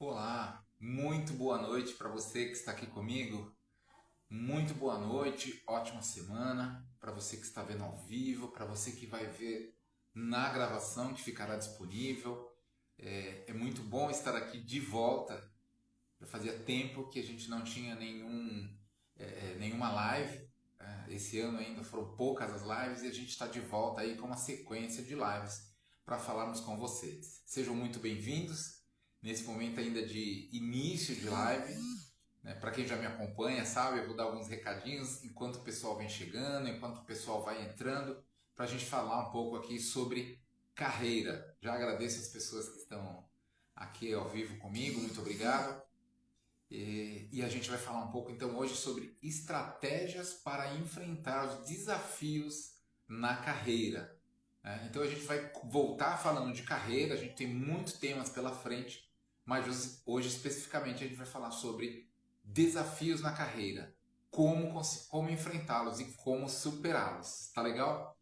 Olá, muito boa noite para você que está aqui comigo. Muito boa noite, ótima semana para você que está vendo ao vivo, para você que vai ver na gravação que ficará disponível. É muito bom estar aqui de volta. Já fazia tempo que a gente não tinha nenhuma live. Esse ano ainda foram poucas as lives e a gente está de volta aí com uma sequência de lives para falarmos com vocês. Sejam muito bem-vindos nesse momento ainda de início de live, né? Para quem já me acompanha, sabe, eu vou dar alguns recadinhos enquanto o pessoal vem chegando, enquanto o pessoal vai entrando, para a gente falar um pouco aqui sobre carreira. Já agradeço as pessoas que estão aqui ao vivo comigo, muito obrigado. E a gente vai falar um pouco então hoje sobre estratégias para enfrentar os desafios na carreira. Então a gente vai voltar falando de carreira, a gente tem muitos temas pela frente, mas hoje especificamente a gente vai falar sobre desafios na carreira, como enfrentá-los e como superá-los. Tá legal?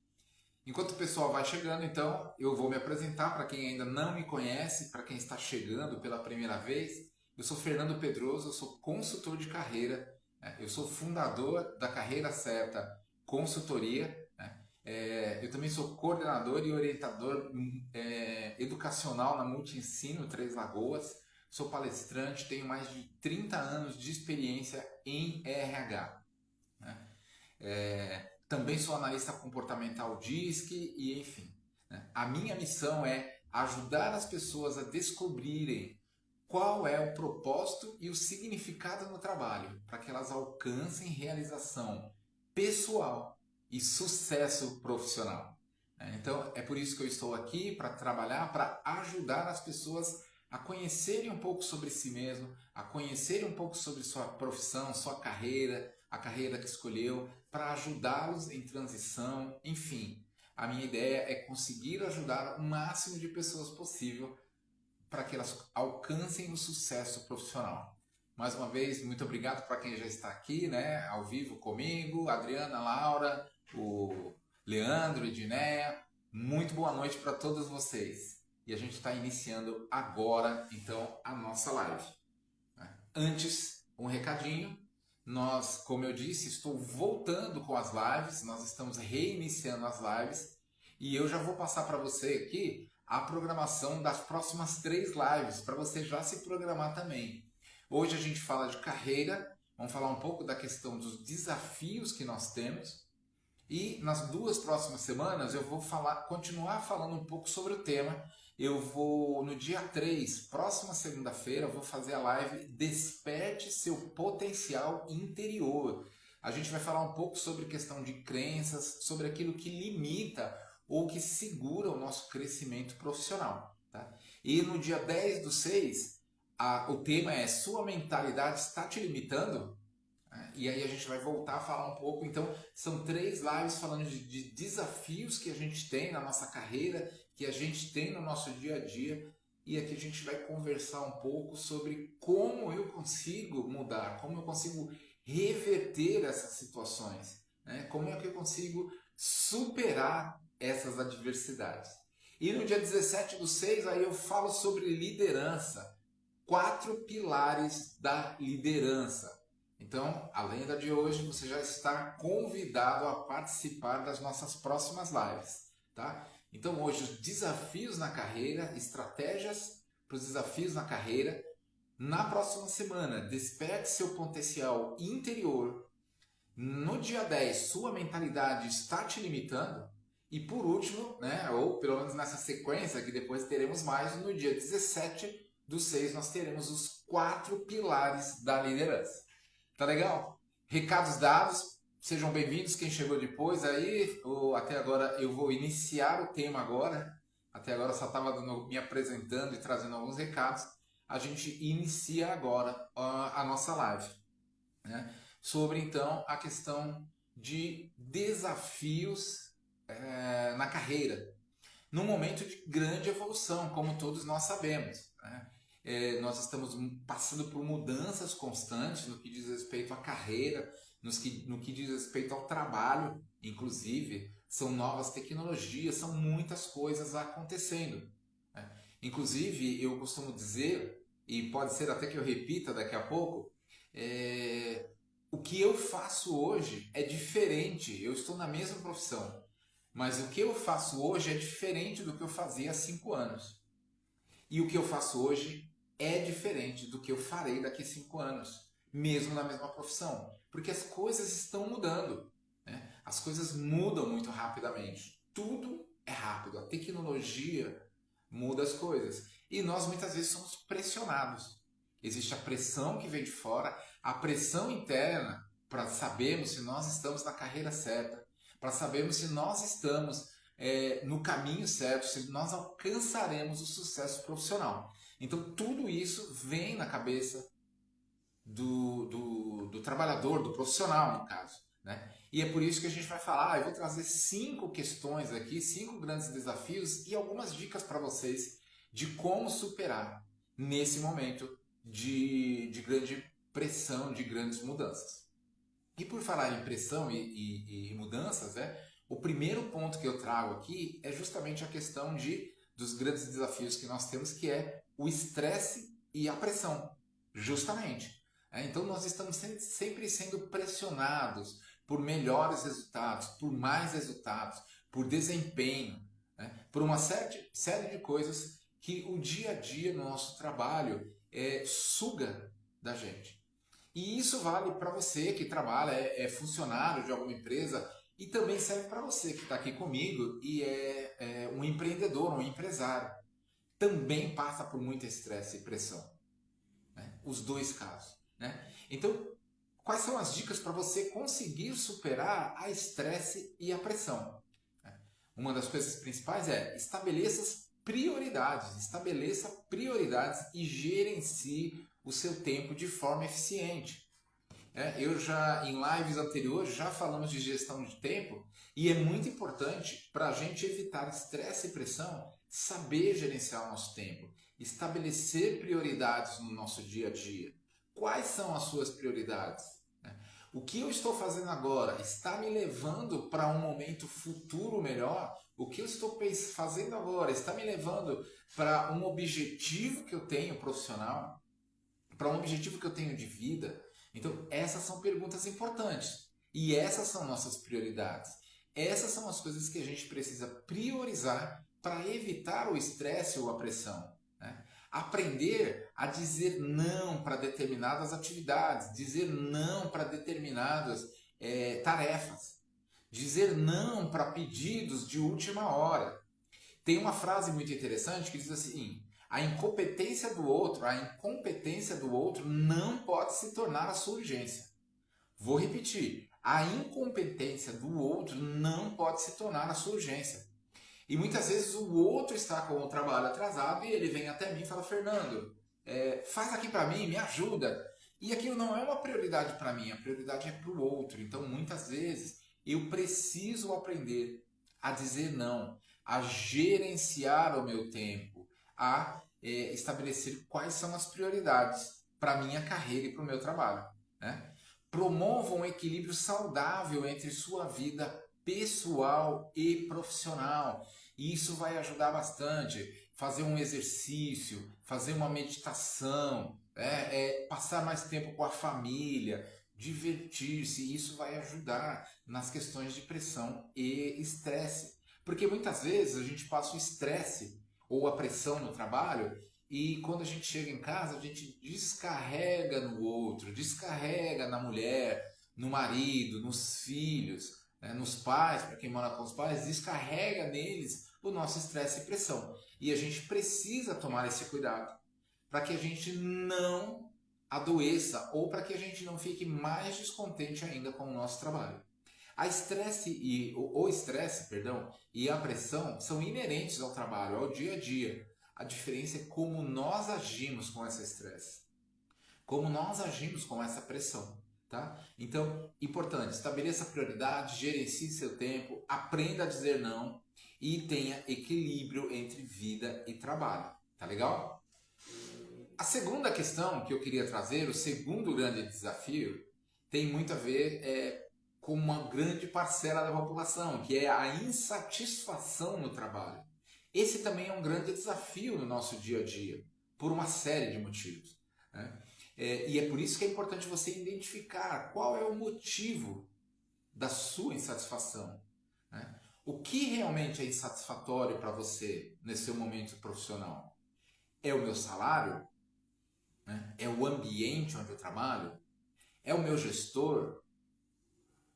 Enquanto o pessoal vai chegando, então, eu vou me apresentar para quem ainda não me conhece, para quem está chegando pela primeira vez. Eu sou Fernando Pedroso, eu sou consultor de carreira, eu sou fundador da Carreira Certa Consultoria, né? Eu também sou coordenador e orientador educacional na Multiensino Três Lagoas. Sou palestrante, tenho mais de 30 anos de experiência em RH. Né? Também sou analista comportamental DISC e enfim. Né? A minha missão é ajudar as pessoas a descobrirem qual é o propósito e o significado no trabalho, para que elas alcancem realização pessoal e sucesso profissional. Então é por isso que eu estou aqui, para trabalhar, para ajudar as pessoas a conhecerem um pouco sobre si mesmo, a conhecerem um pouco sobre sua profissão, sua carreira, a carreira que escolheu, para ajudá-los em transição, enfim. A minha ideia é conseguir ajudar o máximo de pessoas possível para que elas alcancem o sucesso profissional. Mais uma vez, muito obrigado para quem já está aqui, né, ao vivo comigo, Adriana, Laura, o Leandro, Edneia. Muito boa noite para todos vocês. E a gente está iniciando agora, então, a nossa live. Antes, um recadinho. Nós, como eu disse, estou voltando com as lives, nós estamos reiniciando as lives e eu já vou passar para você aqui a programação das próximas 3 lives, para você já se programar também. Hoje a gente fala de carreira, vamos falar um pouco da questão dos desafios que nós temos e nas 2 próximas semanas eu vou continuar falando um pouco sobre o tema. Eu vou, no dia 3, próxima segunda-feira, vou fazer a live Desperte Seu Potencial Interior. A gente vai falar um pouco sobre questão de crenças, sobre aquilo que limita ou que segura o nosso crescimento profissional. Tá? E no dia 10/6, o tema é Sua mentalidade está te limitando? E aí a gente vai voltar a falar um pouco. Então, são 3 lives falando de desafios que a gente tem na nossa carreira, que a gente tem no nosso dia a dia. E aqui a gente vai conversar um pouco sobre como eu consigo mudar, como eu consigo reverter essas situações, né? Como é que eu consigo superar essas adversidades. E no dia 17/6, aí eu falo sobre liderança. 4 pilares da liderança. Então, além da de hoje, você já está convidado a participar das nossas próximas lives, tá? Então, hoje, os desafios na carreira, estratégias para os desafios na carreira. Na próxima semana, desperte seu potencial interior. No dia 10, sua mentalidade está te limitando. E por último, né, ou pelo menos nessa sequência, que depois teremos mais, no dia 17/6, nós teremos os 4 pilares da liderança. Tá legal? Recados dados, sejam bem-vindos quem chegou depois aí, até agora eu vou iniciar o tema agora, até agora eu só estava me apresentando e trazendo alguns recados, a gente inicia agora a nossa live, né? Sobre então a questão de desafios na carreira, num momento de grande evolução, como todos nós sabemos, né? Nós estamos passando por mudanças constantes no que diz respeito à carreira, no que diz respeito ao trabalho, inclusive, são novas tecnologias, são muitas coisas acontecendo, né? Inclusive, eu costumo dizer e pode ser até que eu repita daqui a pouco, o que eu faço hoje é diferente. Eu estou na mesma profissão, mas o que eu faço hoje é diferente do que eu fazia há 5 anos. E o que eu faço hoje é diferente do que eu farei daqui a 5 anos, mesmo na mesma profissão, porque as coisas estão mudando, né? As coisas mudam muito rapidamente. Tudo é rápido. A tecnologia muda as coisas. E nós muitas vezes somos pressionados. Existe a pressão que vem de fora, a pressão interna para sabermos se nós estamos na carreira certa, para sabermos se nós estamos no caminho certo, se nós alcançaremos o sucesso profissional. Então tudo isso vem na cabeça do trabalhador, do profissional, no caso, né? E é por isso que a gente vai falar, eu vou trazer 5 questões aqui, 5 grandes desafios e algumas dicas para vocês de como superar nesse momento de grande pressão, de grandes mudanças. E por falar em pressão e mudanças, o primeiro ponto que eu trago aqui é justamente a questão dos grandes desafios que nós temos, que é o estresse e a pressão, justamente. Então nós estamos sempre sendo pressionados por melhores resultados, por mais resultados, por desempenho, né? Por uma série de coisas que o dia a dia no nosso trabalho suga da gente. E isso vale para você que trabalha, é funcionário de alguma empresa, e também serve para você que está aqui comigo e é um empreendedor, um empresário. Também passa por muito estresse e pressão, né? Os dois casos, né? Então, quais são as dicas para você conseguir superar a estresse e a pressão? Uma das coisas principais é estabeleça prioridades e gerencie o seu tempo de forma eficiente. Eu já, em lives anteriores, já falamos de gestão de tempo e é muito importante para a gente evitar estresse e pressão, saber gerenciar o nosso tempo, estabelecer prioridades no nosso dia a dia. Quais são as suas prioridades? O que eu estou fazendo agora está me levando para um momento futuro melhor? O que eu estou fazendo agora está me levando para um objetivo que eu tenho profissional? Para um objetivo que eu tenho de vida? Então, essas são perguntas importantes. E essas são nossas prioridades. Essas são as coisas que a gente precisa priorizar para evitar o estresse ou a pressão, né? Aprender a dizer não para determinadas atividades, dizer não para determinadas tarefas, dizer não para pedidos de última hora. Tem uma frase muito interessante que diz assim: a incompetência do outro não pode se tornar a sua urgência. Vou repetir: a incompetência do outro não pode se tornar a sua urgência. E muitas vezes o outro está com o trabalho atrasado e ele vem até mim e fala: Fernando, faz aqui para mim, me ajuda. E aquilo não é uma prioridade para mim, a prioridade é para o outro. Então muitas vezes eu preciso aprender a dizer não, a gerenciar o meu tempo, a estabelecer quais são as prioridades para a minha carreira e para o meu trabalho, né? Promova um equilíbrio saudável entre sua vida pessoal e profissional. E isso vai ajudar bastante. Fazer um exercício, fazer uma meditação, passar mais tempo com a família, divertir-se. Isso vai ajudar nas questões de pressão e estresse. Porque muitas vezes a gente passa o estresse ou a pressão no trabalho e quando a gente chega em casa a gente descarrega no outro, descarrega na mulher, no marido, nos filhos, nos pais, para quem mora com os pais, descarrega neles o nosso estresse e pressão. E a gente precisa tomar esse cuidado para que a gente não adoeça ou para que a gente não fique mais descontente ainda com o nosso trabalho. O estresse, e a pressão são inerentes ao trabalho, ao dia a dia. A diferença é como nós agimos com esse estresse, como nós agimos com essa pressão, tá? Então, importante, estabeleça prioridade, gerencie seu tempo, aprenda a dizer não e tenha equilíbrio entre vida e trabalho, tá legal? A segunda questão que eu queria trazer, o segundo grande desafio, tem muito a ver com uma grande parcela da população, que é a insatisfação no trabalho. Esse também é um grande desafio no nosso dia a dia. por uma série de motivos, né? E é por isso que é importante você identificar qual é o motivo da sua insatisfação, né? O que realmente é insatisfatório para você nesse seu momento profissional? É o meu salário? Né? É o ambiente onde eu trabalho? É o meu gestor?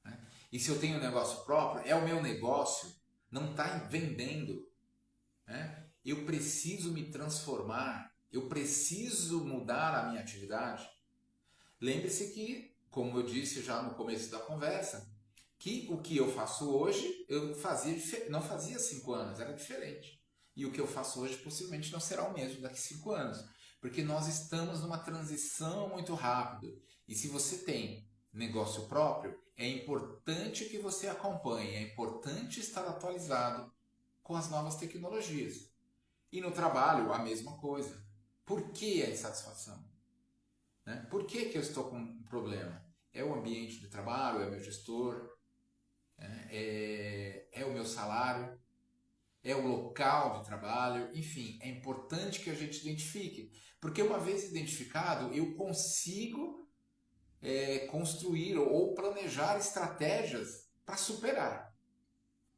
Né? E se eu tenho um negócio próprio, é o meu negócio? Não está vendendo? Né? Eu preciso me transformar? Eu preciso mudar a minha atividade? Lembre-se que, como eu disse já no começo da conversa, que o que eu faço hoje, não fazia 5 anos, era diferente. E o que eu faço hoje possivelmente não será o mesmo daqui a 5 anos. Porque nós estamos numa transição muito rápida. E se você tem negócio próprio, é importante que você acompanhe, é importante estar atualizado com as novas tecnologias. E no trabalho, a mesma coisa. Por que a insatisfação? Né? Por que eu estou com um problema? É o ambiente de trabalho, é o meu gestor, é o meu salário, é o local de trabalho, enfim, é importante que a gente identifique, porque uma vez identificado, eu consigo construir ou planejar estratégias para superar.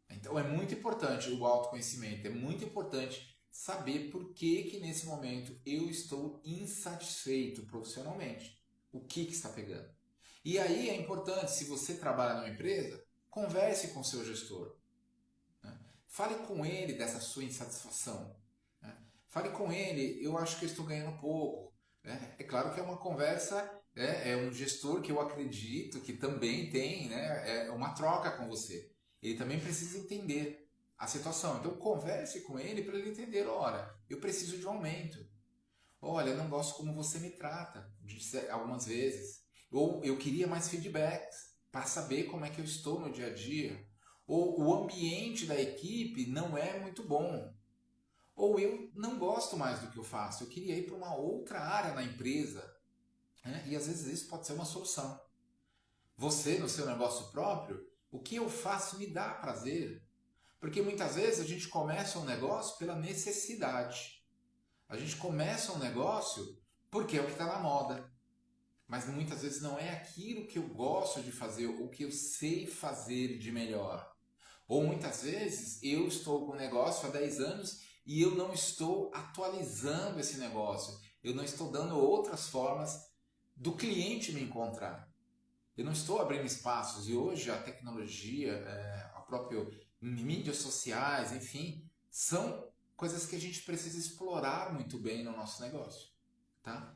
Então é muito importante o autoconhecimento, é muito importante saber por que nesse momento eu estou insatisfeito profissionalmente. O que está pegando? E aí é importante, se você trabalha numa empresa, converse com o seu gestor. Né? Fale com ele dessa sua insatisfação. Né? Fale com ele, eu acho que eu estou ganhando pouco. Né? É claro que é uma conversa, é um gestor que eu acredito que também tem, né, uma troca com você. Ele também precisa entender a situação. Então converse com ele para ele entender, olha, eu preciso de um aumento. Olha, eu não gosto como você me trata, disse algumas vezes. Ou eu queria mais feedbacks para saber como é que eu estou no dia a dia. Ou o ambiente da equipe não é muito bom. Ou eu não gosto mais do que eu faço, eu queria ir para uma outra área na empresa. Né? E às vezes isso pode ser uma solução. Você, no seu negócio próprio, o que eu faço me dá prazer. Porque muitas vezes a gente começa um negócio pela necessidade. A gente começa um negócio porque é o que está na moda. Mas muitas vezes não é aquilo que eu gosto de fazer, ou que eu sei fazer de melhor. Ou muitas vezes eu estou com um negócio há 10 anos e eu não estou atualizando esse negócio. Eu não estou dando outras formas do cliente me encontrar. Eu não estou abrindo espaços. E hoje a tecnologia, a própria mídias sociais, enfim, são coisas que a gente precisa explorar muito bem no nosso negócio. Tá?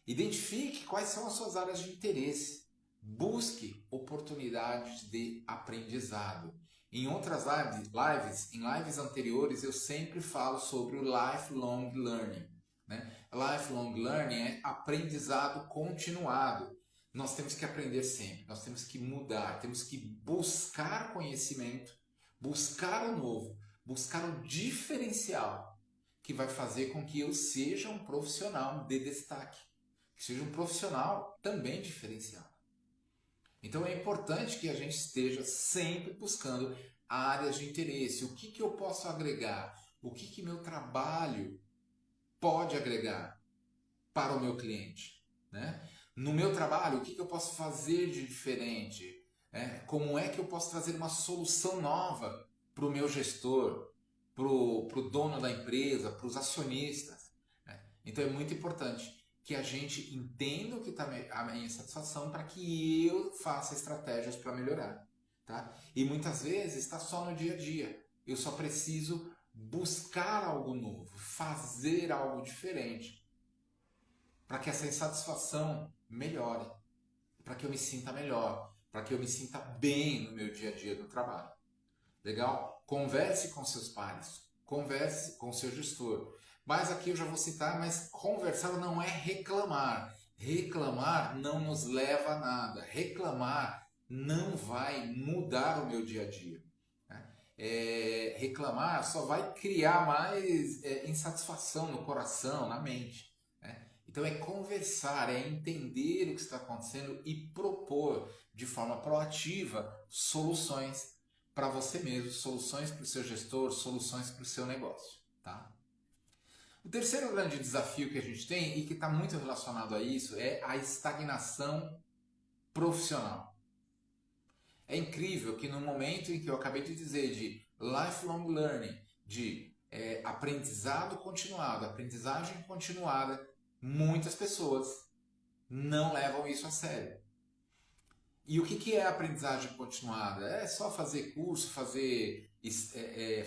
Identifique quais são as suas áreas de interesse. Busque oportunidades de aprendizado. Em outras em lives anteriores, eu sempre falo sobre o lifelong learning. Né? Lifelong learning é aprendizado continuado. Nós temos que aprender sempre, nós temos que mudar, temos que buscar conhecimento, buscar o novo, buscar o diferencial que vai fazer com que eu seja um profissional de destaque, que seja um profissional também diferenciado. Então é importante que a gente esteja sempre buscando áreas de interesse. O que eu posso agregar? O que meu trabalho pode agregar para o meu cliente? Né? No meu trabalho, o que eu posso fazer de diferente? Como é que eu posso trazer uma solução nova para o meu gestor, para o dono da empresa, para os acionistas? Né? Então é muito importante que a gente entenda o que está a minha insatisfação para que eu faça estratégias para melhorar. Tá? E muitas vezes está só no dia a dia. Eu só preciso buscar algo novo, fazer algo diferente para que essa insatisfação melhore, para que eu me sinta melhor, para que eu me sinta bem no meu dia a dia do trabalho. Legal? Converse com seus pares, converse com seu gestor. Mas aqui eu já vou citar, mas conversar não é reclamar. Reclamar não nos leva a nada. Reclamar não vai mudar o meu dia a dia. Reclamar só vai criar mais insatisfação no coração, na mente. Então é conversar, é entender o que está acontecendo e propor de forma proativa soluções para você mesmo, soluções para o seu gestor, soluções para o seu negócio. Tá? O terceiro grande desafio que a gente tem e que está muito relacionado a isso é a estagnação profissional. É incrível que no momento em que eu acabei de dizer de lifelong learning, de aprendizado continuado, aprendizagem continuada, muitas pessoas não levam isso a sério. E o que é aprendizagem continuada? É só fazer curso, fazer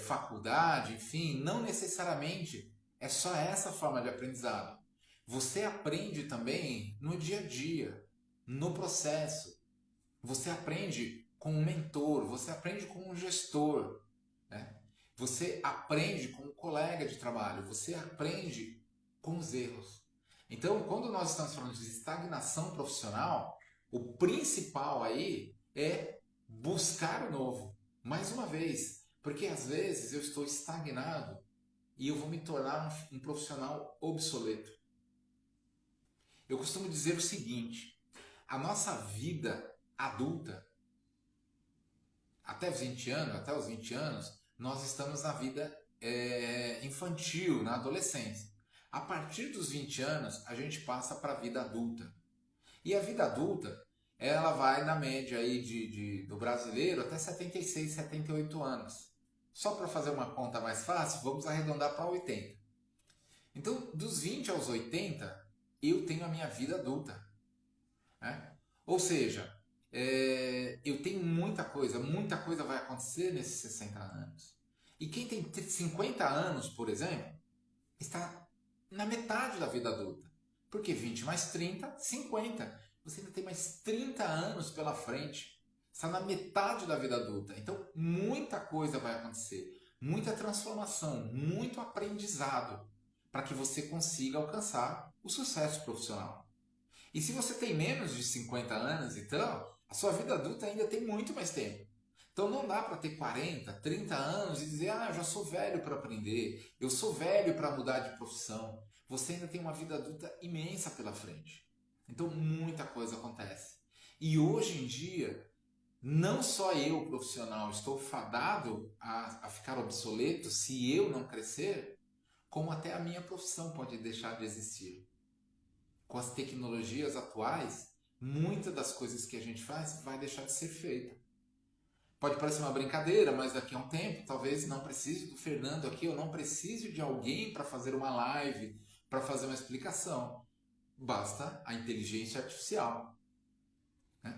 faculdade, enfim, não necessariamente é só essa forma de aprendizado. Você aprende também no dia a dia, no processo. Você aprende com um mentor, você aprende com um gestor, né? Você aprende com um colega de trabalho, você aprende com os erros. Então, quando nós estamos falando de estagnação profissional, o principal aí é buscar o novo. Mais uma vez, porque às vezes eu estou estagnado e eu vou me tornar um profissional obsoleto. Eu costumo dizer o seguinte: a nossa vida adulta, até os 20 anos, nós estamos na vida infantil, na adolescência. A partir dos 20 anos, a gente passa para a vida adulta. E a vida adulta, ela vai na média aí do brasileiro até 76, 78 anos. Só para fazer uma conta mais fácil, vamos arredondar para 80. Então, dos 20 aos 80, eu tenho a minha vida adulta. Né? Ou seja, eu tenho muita coisa vai acontecer nesses 60 anos. E quem tem 50 anos, por exemplo, está na metade da vida adulta. Porque 20 mais 30, 50. Você ainda tem mais 30 anos pela frente. Está na metade da vida adulta. Então, muita coisa vai acontecer. Muita transformação, muito aprendizado para que você consiga alcançar o sucesso profissional. E se você tem menos de 50 anos, então, a sua vida adulta ainda tem muito mais tempo. Então não dá para ter 40, 30 anos e dizer, eu já sou velho para aprender, eu sou velho para mudar de profissão. Você ainda tem uma vida adulta imensa pela frente. Então muita coisa acontece. E hoje em dia, não só eu, profissional, estou fadado a ficar obsoleto se eu não crescer, como até a minha profissão pode deixar de existir. Com as tecnologias atuais, muitas das coisas que a gente faz vai deixar de ser feita. Pode parecer uma brincadeira, mas daqui a um tempo talvez não precise do Fernando aqui, eu não preciso de alguém para fazer uma live, para fazer uma explicação. Basta a inteligência artificial.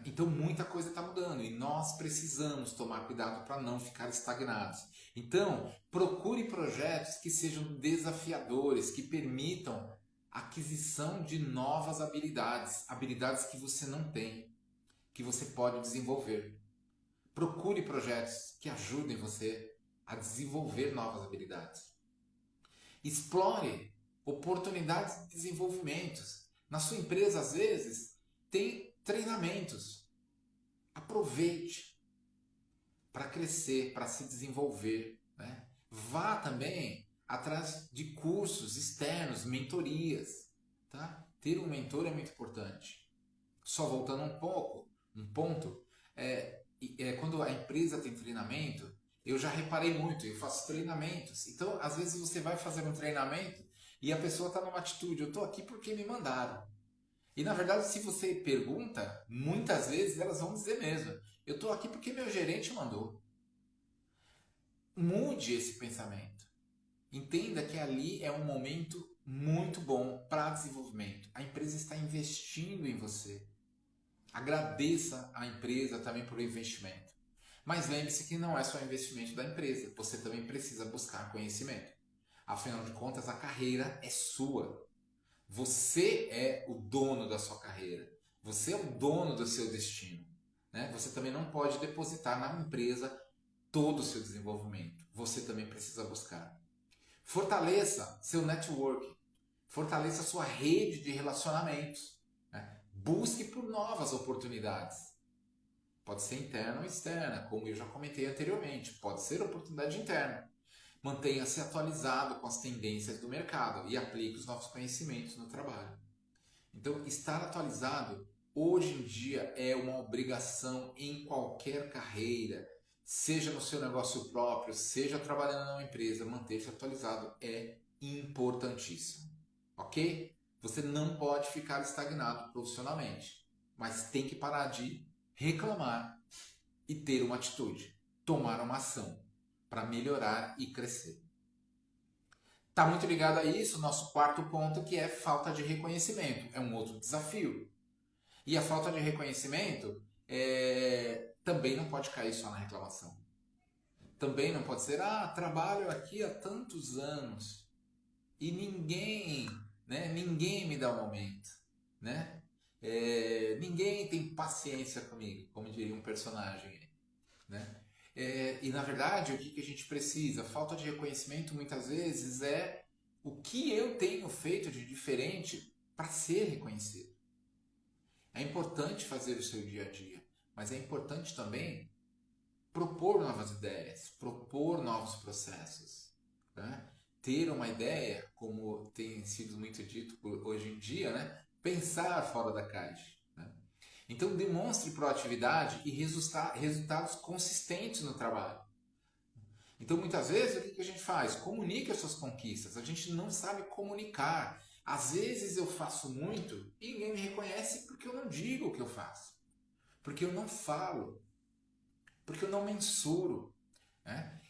Então muita coisa está mudando e nós precisamos tomar cuidado para não ficar estagnados. Então procure projetos que sejam desafiadores, que permitam aquisição de novas habilidades, habilidades que você não tem, que você pode desenvolver. Procure projetos que ajudem você a desenvolver novas habilidades. Explore oportunidades de desenvolvimentos. Na sua empresa, às vezes, tem treinamentos. Aproveite para crescer, para se desenvolver. Né? Vá também atrás de cursos externos, mentorias. Tá? Ter um mentor é muito importante. Só voltando um ponto, quando a empresa tem treinamento, eu já reparei muito, eu faço treinamentos. Então, às vezes você vai fazer um treinamento e a pessoa está numa atitude, eu estou aqui porque me mandaram. E na verdade, se você pergunta, muitas vezes elas vão dizer mesmo, eu estou aqui porque meu gerente mandou. Mude esse pensamento. Entenda que ali é um momento muito bom para desenvolvimento. A empresa está investindo em você. Agradeça a empresa também por investimento. Mas lembre-se que não é só investimento da empresa, você também precisa buscar conhecimento. Afinal de contas, a carreira é sua. Você é o dono da sua carreira. Você é o dono do seu destino. Né? Você também não pode depositar na empresa todo o seu desenvolvimento. Você também precisa buscar. Fortaleça seu network. Fortaleça sua rede de relacionamentos. Né? Busque por novas oportunidades. Pode ser interna ou externa, como eu já comentei anteriormente. Pode ser oportunidade interna. Mantenha-se atualizado com as tendências do mercado e aplique os novos conhecimentos no trabalho. Então, estar atualizado hoje em dia é uma obrigação em qualquer carreira, seja no seu negócio próprio, seja trabalhando numa empresa, manter-se atualizado é importantíssimo, ok? Você não pode ficar estagnado profissionalmente, mas tem que parar de reclamar e ter uma atitude, tomar uma ação para melhorar e crescer. Está muito ligado a isso, nosso quarto ponto, que é falta de reconhecimento. É um outro desafio. E a falta de reconhecimento também não pode cair só na reclamação. Também não pode ser, trabalho aqui há tantos anos e ninguém me dá um aumento, né? Ninguém tem paciência comigo, como diria um personagem, né? E na verdade, o que a gente precisa? A falta de reconhecimento muitas vezes é o que eu tenho feito de diferente para ser reconhecido. É importante fazer o seu dia a dia, mas é importante também propor novas ideias, propor novos processos, né? Ter uma ideia, como tem sido muito dito hoje em dia, né? Pensar fora da caixa. Né? Então demonstre proatividade e resultados consistentes no trabalho. Então muitas vezes o que a gente faz? Comunique as suas conquistas. A gente não sabe comunicar. Às vezes eu faço muito e ninguém me reconhece porque eu não digo o que eu faço. Porque eu não falo. Porque eu não mensuro. Né?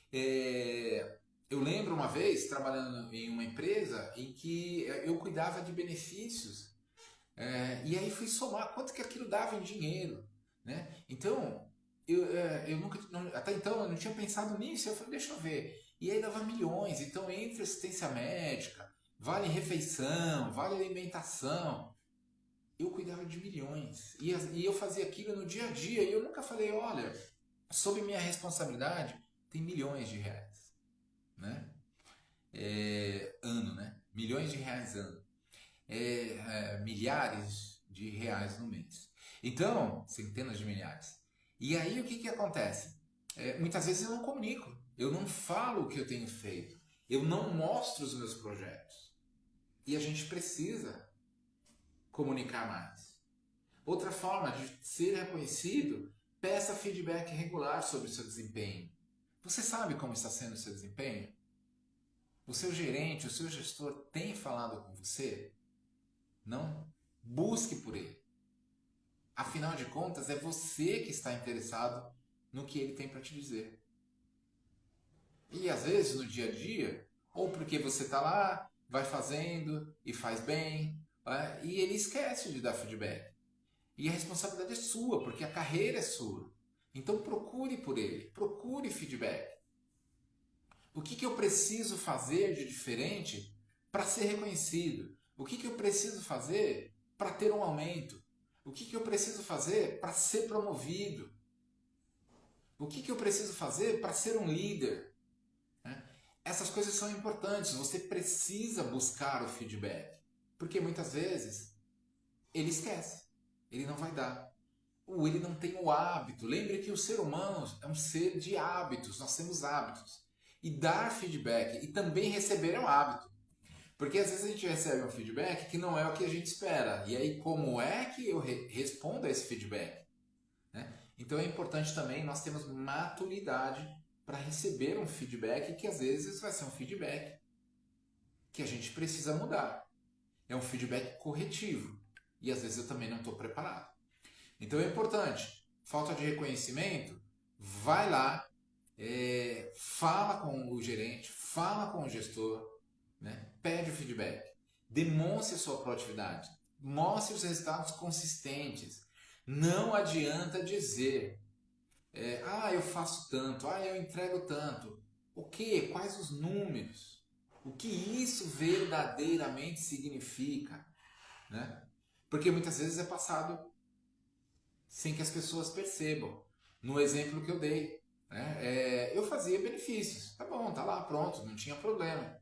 Eu lembro uma vez trabalhando em uma empresa em que eu cuidava de benefícios e aí fui somar quanto que aquilo dava em dinheiro. Né? Então, eu nunca, até então eu não tinha pensado nisso. Eu falei, deixa eu ver. E aí dava milhões. Então, entre assistência médica, vale refeição, vale alimentação, eu cuidava de milhões. E eu fazia aquilo no dia a dia. E eu nunca falei, olha, sob minha responsabilidade, tem milhões de reais. Né? Ano, né? Milhões de reais ano. Milhares de reais no mês. Então, centenas de milhares. E aí o que acontece? Muitas vezes eu não comunico, eu não falo o que eu tenho feito, eu não mostro os meus projetos. E a gente precisa comunicar mais. Outra forma de ser reconhecido, peça feedback regular sobre o seu desempenho. Você sabe como está sendo o seu desempenho? O seu gerente, o seu gestor tem falado com você? Não? Busque por ele. Afinal de contas, é você que está interessado no que ele tem para te dizer. E às vezes no dia a dia, ou porque você está lá, vai fazendo e faz bem, e ele esquece de dar feedback. E a responsabilidade é sua, porque a carreira é sua. Então procure por ele, procure feedback. O que eu preciso fazer de diferente para ser reconhecido? O que eu preciso fazer para ter um aumento? O que eu preciso fazer para ser promovido? O que eu preciso fazer para ser um líder? Essas coisas são importantes, você precisa buscar o feedback. Porque muitas vezes ele esquece, ele não vai dar. Ou ele não tem o hábito. Lembre que o ser humano é um ser de hábitos, nós temos hábitos. E dar feedback e também receber é um hábito. Porque às vezes a gente recebe um feedback que não é o que a gente espera. E aí, como é que eu respondo a esse feedback? Né? Então é importante também nós termos maturidade para receber um feedback que às vezes vai ser um feedback que a gente precisa mudar. É um feedback corretivo. E às vezes eu também não estou preparado. Então é importante. Falta de reconhecimento, vai lá, fala com o gerente, fala com o gestor, né? Pede o feedback, demonstre a sua proatividade, mostre os resultados consistentes. Não adianta dizer, eu faço tanto, eu entrego tanto. O que? Quais os números? O que isso verdadeiramente significa? Né? Porque muitas vezes é passado sem que as pessoas percebam. No exemplo que eu dei, né? Eu fazia benefícios. Tá bom, tá lá, pronto, não tinha problema.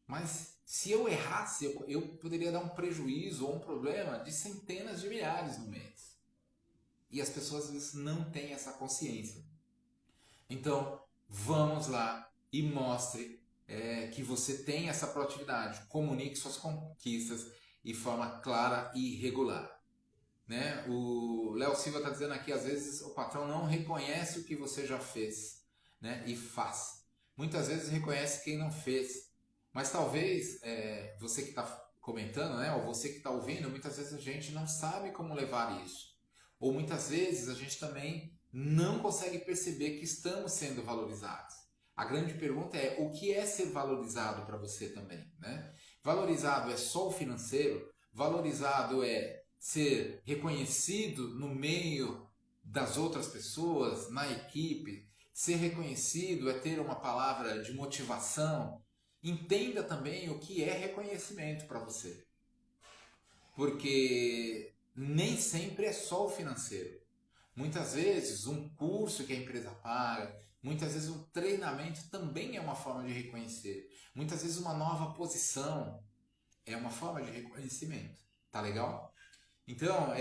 Mas se eu errasse, eu poderia dar um prejuízo ou um problema de centenas de milhares no mês. E as pessoas às vezes não têm essa consciência. Então, vamos lá e mostre que você tem essa proatividade. Comunique suas conquistas de forma clara e regular. Né? O Léo Silva está dizendo aqui, às vezes o patrão não reconhece o que você já fez, né? E faz. Muitas vezes reconhece quem não fez, Mas talvez você que está comentando, né, ou você que está ouvindo, muitas vezes a gente não sabe como levar isso. Ou muitas vezes a gente também não consegue perceber que estamos sendo valorizados. A grande pergunta é: o que é ser valorizado para você também, né? Valorizado é só o financeiro? Valorizado é ser reconhecido no meio das outras pessoas, na equipe? Ser reconhecido é ter uma palavra de motivação? Entenda também o que é reconhecimento para você, porque nem sempre é só o financeiro. Muitas vezes um curso que a empresa paga, muitas vezes um treinamento também é uma forma de reconhecer. Muitas vezes uma nova posição é uma forma de reconhecimento. Tá legal? Então,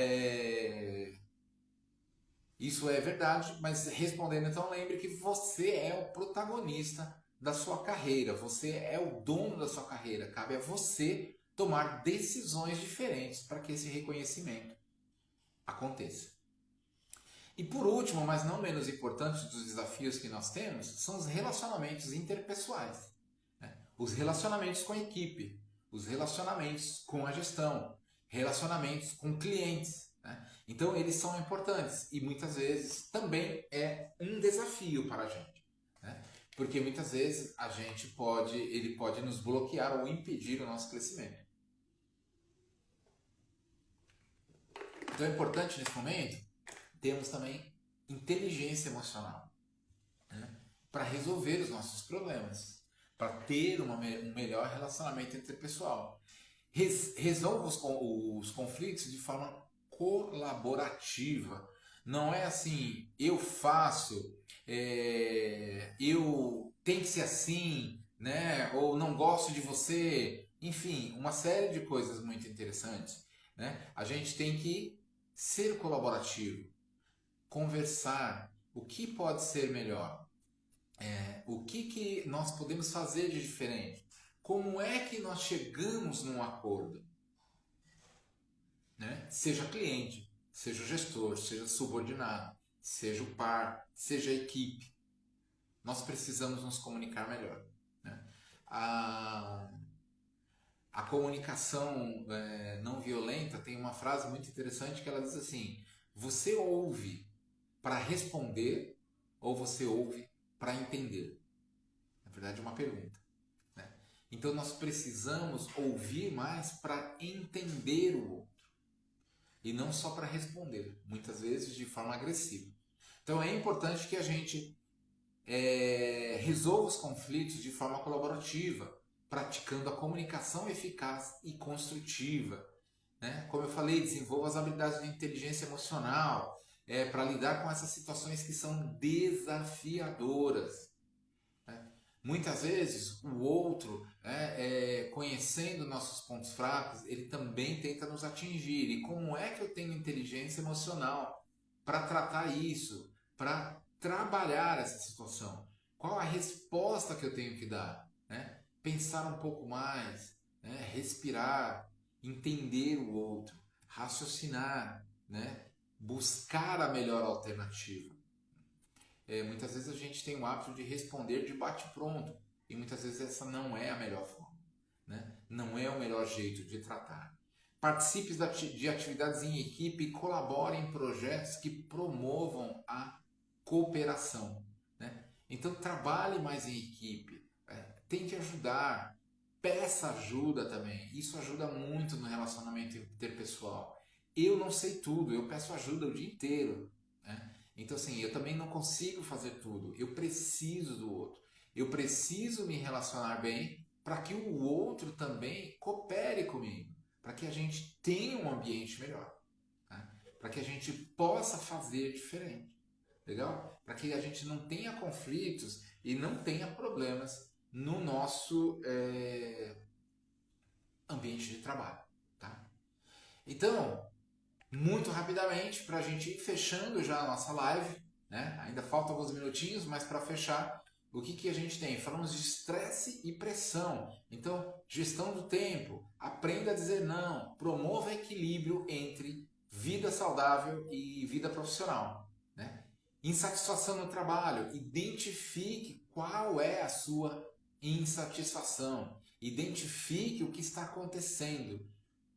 isso é verdade, mas respondendo então, lembre que você é o protagonista da sua carreira, você é o dono da sua carreira, cabe a você tomar decisões diferentes para que esse reconhecimento aconteça. E por último, mas não menos importante dos desafios que nós temos, são os relacionamentos interpessoais, né? Os relacionamentos com a equipe, os relacionamentos com a gestão, relacionamentos com clientes, né? Então eles são importantes e muitas vezes também é um desafio para a gente, né? Porque muitas vezes ele pode nos bloquear ou impedir o nosso crescimento. Então é importante nesse momento termos também inteligência emocional, né? Para resolver os nossos problemas, para ter um melhor relacionamento interpessoal. Resolva os conflitos de forma colaborativa. Não é assim, eu faço, eu tenho que ser assim, né? Ou não gosto de você. Enfim, uma série de coisas muito interessantes, né? A gente tem que ser colaborativo, conversar, o que pode ser melhor, o que nós podemos fazer de diferente, como é que nós chegamos num acordo, né? Seja cliente, seja o gestor, seja subordinado, seja o par, seja a equipe, nós precisamos nos comunicar melhor, né? A comunicação não violenta tem uma frase muito interessante que ela diz assim: você ouve para responder ou você ouve para entender? Na verdade, é uma pergunta, né? Então, nós precisamos ouvir mais para entender o outro e não só para responder, muitas vezes de forma agressiva. Então, é importante que a gente resolva os conflitos de forma colaborativa, praticando a comunicação eficaz e construtiva, né? Como eu falei, desenvolva as habilidades de inteligência emocional para lidar com essas situações que são desafiadoras, né? Muitas vezes o outro, conhecendo nossos pontos fracos, ele também tenta nos atingir. E como é que eu tenho inteligência emocional para tratar isso, para trabalhar essa situação? Qual a resposta que eu tenho que dar, né? Pensar um pouco mais, né? Respirar, entender o outro, raciocinar, né? Buscar a melhor alternativa. Muitas vezes a gente tem o hábito de responder de bate-pronto e muitas vezes essa não é a melhor forma, né? Não é o melhor jeito de tratar. Participe de atividades em equipe e colabore em projetos que promovam a cooperação, né? Então trabalhe mais em equipe, tente ajudar, peça ajuda também. Isso ajuda muito no relacionamento interpessoal. Eu não sei tudo, eu peço ajuda o dia inteiro, né? Então, assim, eu também não consigo fazer tudo. Eu preciso do outro. Eu preciso me relacionar bem para que o outro também coopere comigo. Para que a gente tenha um ambiente melhor. Né? Para que a gente possa fazer diferente. Legal? Para que a gente não tenha conflitos e não tenha problemas no nosso ambiente de trabalho. Tá? Então, muito rapidamente, para a gente ir fechando já a nossa live, né? Ainda faltam alguns minutinhos, mas para fechar, o que a gente tem? Falamos de estresse e pressão. Então, gestão do tempo, aprenda a dizer não, promova equilíbrio entre vida saudável e vida profissional, né? Insatisfação no trabalho, identifique qual é a sua insatisfação. Identifique o que está acontecendo.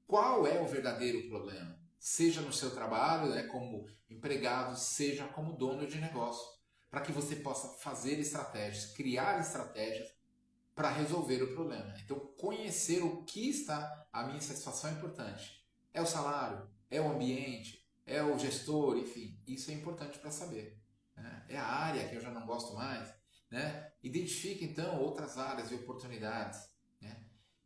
Qual é o verdadeiro problema? Seja no seu trabalho, né, como empregado, seja como dono de negócio. Para que você possa fazer estratégias, criar estratégias para resolver o problema. Então, conhecer o que está a minha insatisfação é importante. É o salário? É o ambiente? É o gestor? Enfim, isso é importante para saber. Né? É a área que eu já não gosto mais? Né? Identifique, então, outras áreas e oportunidades. Né?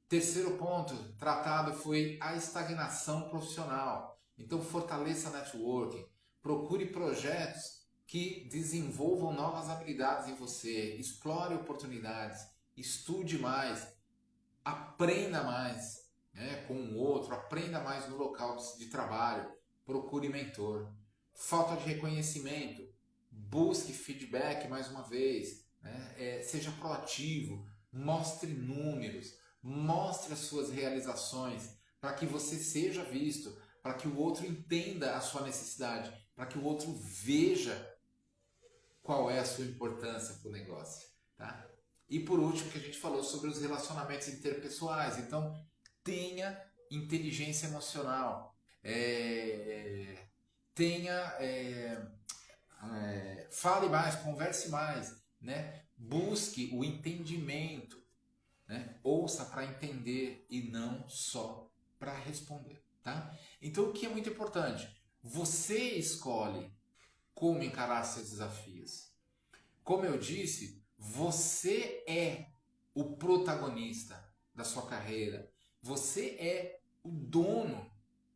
Terceiro ponto tratado foi a estagnação profissional. Então, fortaleça a networking. Procure projetos que desenvolvam novas habilidades em você. Explore oportunidades. Estude mais, aprenda mais, né, com o outro, aprenda mais no local de trabalho, procure mentor. Falta de reconhecimento, busque feedback mais uma vez, né, seja proativo, mostre números, mostre as suas realizações, para que você seja visto, para que o outro entenda a sua necessidade, para que o outro veja qual é a sua importância para o negócio, tá? E por último, que a gente falou sobre os relacionamentos interpessoais. Então, tenha inteligência emocional, tenha, fale mais, converse mais, né? Busque o entendimento, né? Ouça para entender e não só para responder, tá? Então, o que é muito importante? Você escolhe como encarar seus desafios. Como eu disse, você é o protagonista da sua carreira. Você é o dono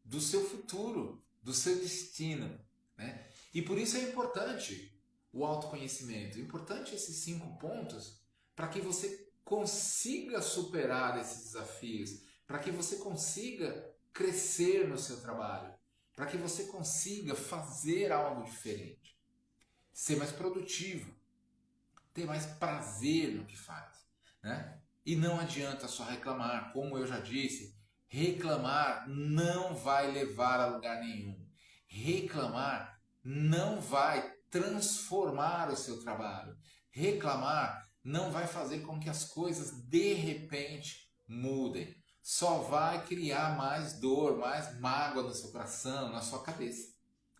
do seu futuro, do seu destino. Né? E por isso é importante o autoconhecimento. É importante esses 5 pontos para que você consiga superar esses desafios, para que você consiga crescer no seu trabalho, para que você consiga fazer algo diferente, ser mais produtivo, ter mais prazer no que faz, né? E não adianta só reclamar, como eu já disse, reclamar não vai levar a lugar nenhum. Reclamar não vai transformar o seu trabalho. Reclamar não vai fazer com que as coisas de repente mudem. Só vai criar mais dor, mais mágoa no seu coração, na sua cabeça.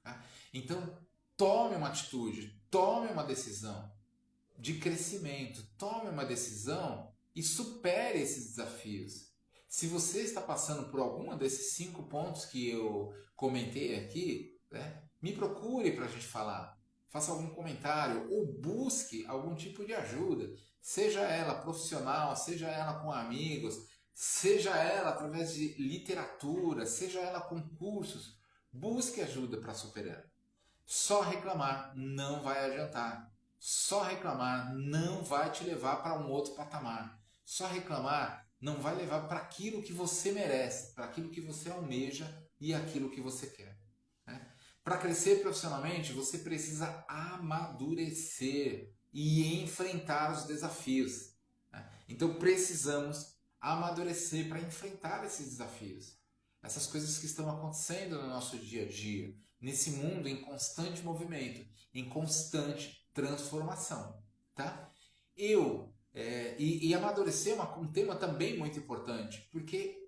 Tá? Então, tome uma atitude, tome uma decisão de crescimento. Tome uma decisão e supere esses desafios. Se você está passando por alguma desses 5 pontos que eu comentei aqui, né, me procure para a gente falar. Faça algum comentário ou busque algum tipo de ajuda. Seja ela profissional, seja ela com amigos, seja ela através de literatura, seja ela com cursos. Busque ajuda para superar. Só reclamar não vai adiantar. Só reclamar não vai te levar para um outro patamar. Só reclamar não vai levar para aquilo que você merece, para aquilo que você almeja e aquilo que você quer. Né? Para crescer profissionalmente, você precisa amadurecer e enfrentar os desafios. Né? Então precisamos amadurecer para enfrentar esses desafios. Essas coisas que estão acontecendo no nosso dia a dia, nesse mundo em constante movimento, em constante transformação, tá? E amadurecer é um tema também muito importante, porque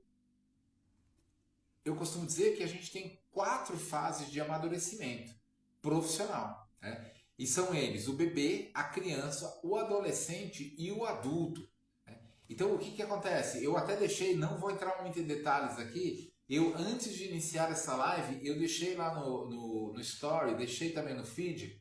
eu costumo dizer que a gente tem 4 fases de amadurecimento profissional, né? E são eles: o bebê, a criança, o adolescente e o adulto. Né? Então, o que acontece? Eu até deixei, não vou entrar muito em detalhes aqui. Antes de iniciar essa live, eu deixei lá no story, deixei também no feed,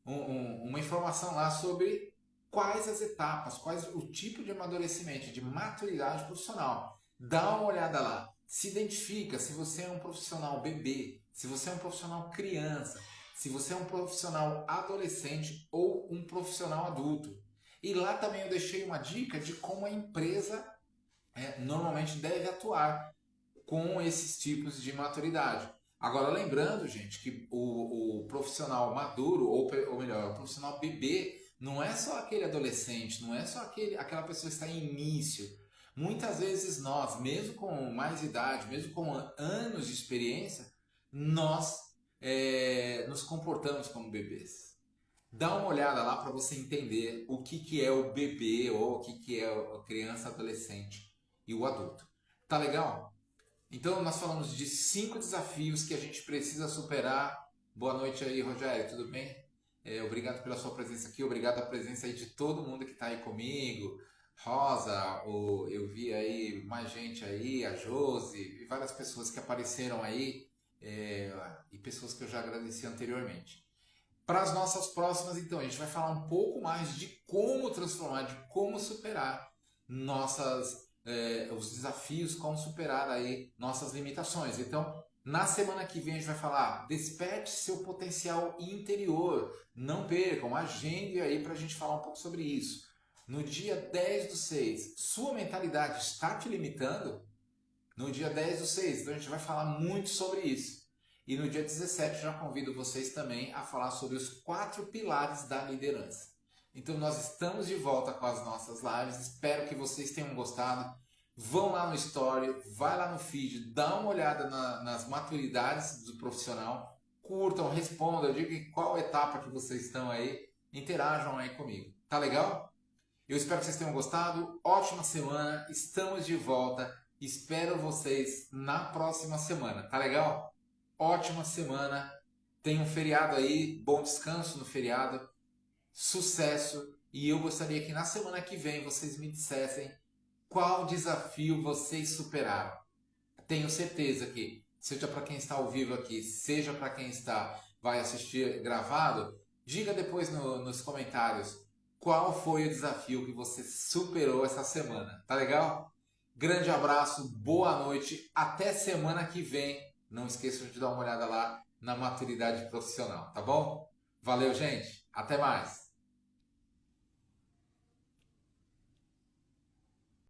uma informação lá sobre quais as etapas, quais o tipo de amadurecimento, de maturidade profissional. Dá uma olhada lá, se identifica se você é um profissional bebê, se você é um profissional criança, se você é um profissional adolescente ou um profissional adulto. E lá também eu deixei uma dica de como a empresa normalmente deve atuar com esses tipos de maturidade. Agora, lembrando, gente, que o profissional maduro, ou melhor, o profissional bebê, não é só aquele adolescente, não é só aquela pessoa que está em início. Muitas vezes nós, mesmo com mais idade, mesmo com anos de experiência, nós nos comportamos como bebês. Dá uma olhada lá para você entender o que, que é o bebê ou o que, que é a criança, adolescente e o adulto. Tá legal? Então nós falamos de 5 desafios que a gente precisa superar. Boa noite aí, Rogério, tudo bem? Obrigado pela sua presença aqui, obrigado a presença aí de todo mundo que está aí comigo. Rosa, eu vi aí mais gente aí, a Josi, e várias pessoas que apareceram aí, é, e pessoas que eu já agradeci anteriormente. Para as nossas próximas, então, a gente vai falar um pouco mais de como transformar, de como superar os desafios, como superar aí nossas limitações. Então, na semana que vem a gente vai falar, desperte seu potencial interior. Não percam, agende aí para a gente falar um pouco sobre isso. No dia 10/6, sua mentalidade está te limitando? No dia 10/6, então a gente vai falar muito sobre isso. E no dia 17 já convido vocês também a falar sobre os 4 pilares da liderança. Então nós estamos de volta com as nossas lives, espero que vocês tenham gostado. Vão lá no Story, vai lá no feed, dá uma olhada nas maturidades do profissional, curtam, respondam, digam qual etapa que vocês estão aí, interajam aí comigo. Tá legal? Eu espero que vocês tenham gostado. Ótima semana, estamos de volta. Espero vocês na próxima semana. Tá legal? Ótima semana. Tenha um feriado aí, bom descanso no feriado, sucesso. E eu gostaria que na semana que vem vocês me dissessem qual desafio vocês superaram. Tenho certeza que, seja para quem está ao vivo aqui, seja para quem vai assistir gravado, diga depois nos comentários qual foi o desafio que você superou essa semana. Tá legal? Grande abraço, boa noite, até semana que vem. Não esqueçam de dar uma olhada lá na maturidade profissional, tá bom? Valeu, gente. Até mais.